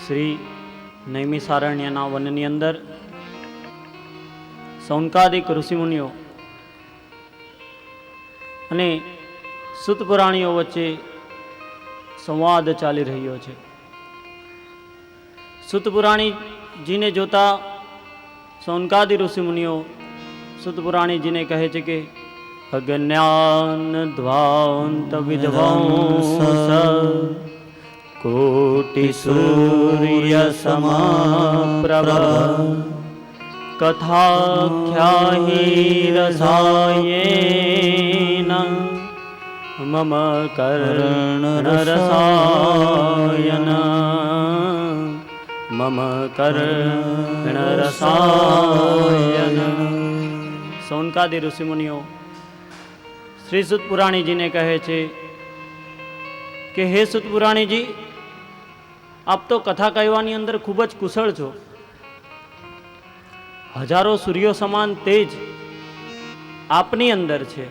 શ્રી નૈમિષારણ્યના વનની અંદર સૌનકાદિક ઋષિમુનિઓ અને સૂત પુરાણીઓ વચ્ચે સંવાદ ચાલી રહ્યો છે. સૂત પુરાણીજીને જોતા સૌનકાદિ ઋષિમુનિઓ સૂત પુરાણીજીને કહે છે કે અજ્ઞાન ધ્વાંત વિદ્વાંસ કોટિ સૂર્ય સમાપ્રભ કથાખ્યાહી રસાયેન મમ કર્ણ રસાયન મમ કર્ણ રસાયન. સૌનકાદિ ઋષિમુનિઓ શ્રી સૂત પુરાણીજીને કહે છે કે હે સૂત પુરાણીજી, આપ તો કથા કહેવાની અંદર ખૂબ જ કુશળ છો. હજારો સૂર્યો સમાન તેજ આપની અંદર છે.